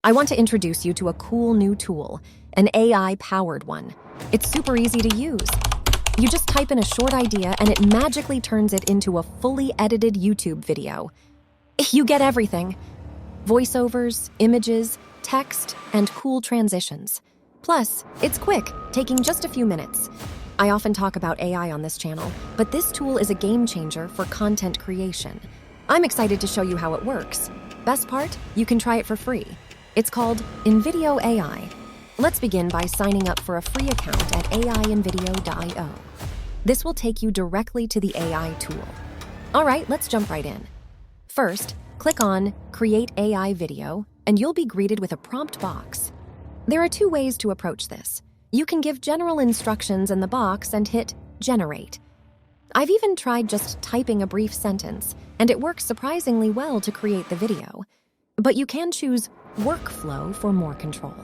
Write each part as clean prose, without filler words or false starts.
I want to introduce you to a cool new tool, an AI-powered one. It's super easy to use. You just type in a short idea and it magically turns it into a fully edited YouTube video. You get everything: voiceovers, images, text, and cool transitions. Plus, it's quick, taking just a few minutes. I often talk about AI on this channel, but this tool is a game changer for content creation. I'm excited to show you how it works. Best part, you can try it for free. It's called InVideo AI. Let's begin by signing up for a free account at AIinvideo.io. This will take you directly to the AI tool. All right, let's jump right in. First, click on Create AI Video, and you'll be greeted with a prompt box. There are two ways to approach this. You can give general instructions in the box and hit Generate. I've even tried just typing a brief sentence, and it works surprisingly well to create the video. But you can choose Workflow for more control.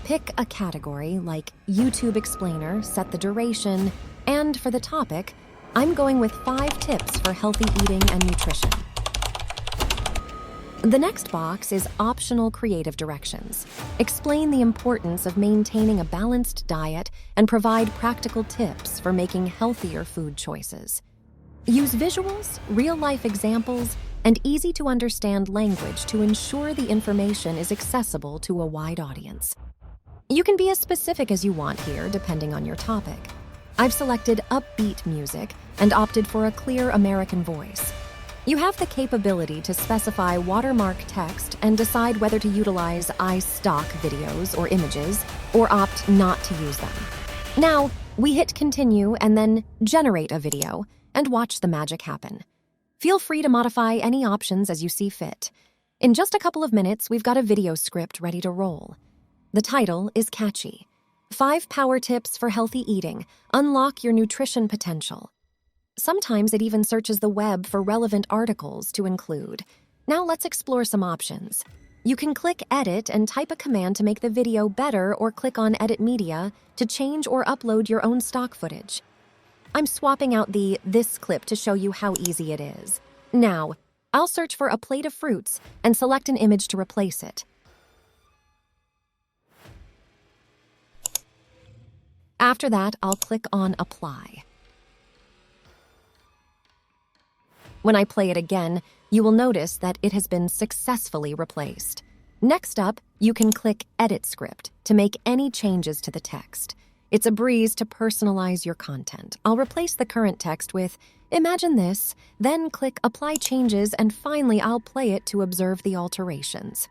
Pick a category like YouTube Explainer, set the duration, and for the topic, I'm going with 5 tips for healthy eating and nutrition. The next box is Optional Creative Directions. Explain the importance of maintaining a balanced diet and provide practical tips for making healthier food choices. Use visuals, real-life examples, and easy-to-understand language to ensure the information is accessible to a wide audience. You can be as specific as you want here, depending on your topic. I've selected upbeat music and opted for a clear American voice. You have the capability to specify watermark text and decide whether to utilize iStock videos or images, or opt not to use them. Now, we hit Continue and then Generate a Video, and watch the magic happen. Feel free to modify any options as you see fit. In just a couple of minutes, we've got a video script ready to roll. The title is catchy: 5 Power Tips for Healthy Eating. Unlock your nutrition potential. Sometimes it even searches the web for relevant articles to include. Now let's explore some options. You can click Edit and type a command to make the video better, or click on Edit Media to change or upload your own stock footage. I'm swapping out the this clip to show you how easy it is. Now, I'll search for a plate of fruits and select an image to replace it. After that, I'll click on Apply. When I play it again, you will notice that it has been successfully replaced. Next up, you can click Edit Script to make any changes to the text. It's a breeze to personalize your content. I'll replace the current text with "Imagine this," then click Apply Changes, and finally I'll play it to observe the alterations.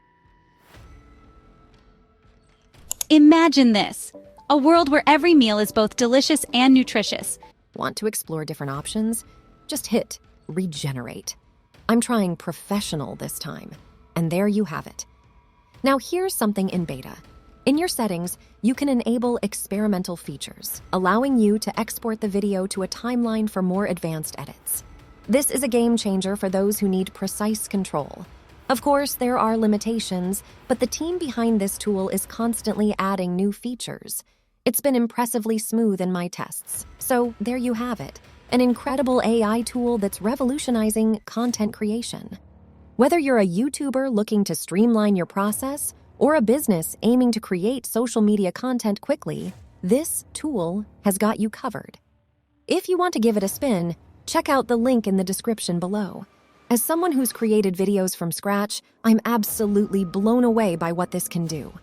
Imagine this: a world where every meal is both delicious and nutritious. Want to explore different options? Just hit Regenerate. I'm trying professional this time, and there you have it. Now here's something in beta. In your settings, you can enable experimental features, allowing you to export the video to a timeline for more advanced edits. This is a game changer for those who need precise control. Of course, there are limitations, but the team behind this tool is constantly adding new features. It's been impressively smooth in my tests. So there you have it, an incredible AI tool that's revolutionizing content creation. Whether you're a YouTuber looking to streamline your process, or a business aiming to create social media content quickly, this tool has got you covered. If you want to give it a spin, check out the link in the description below. As someone who's created videos from scratch, I'm absolutely blown away by what this can do.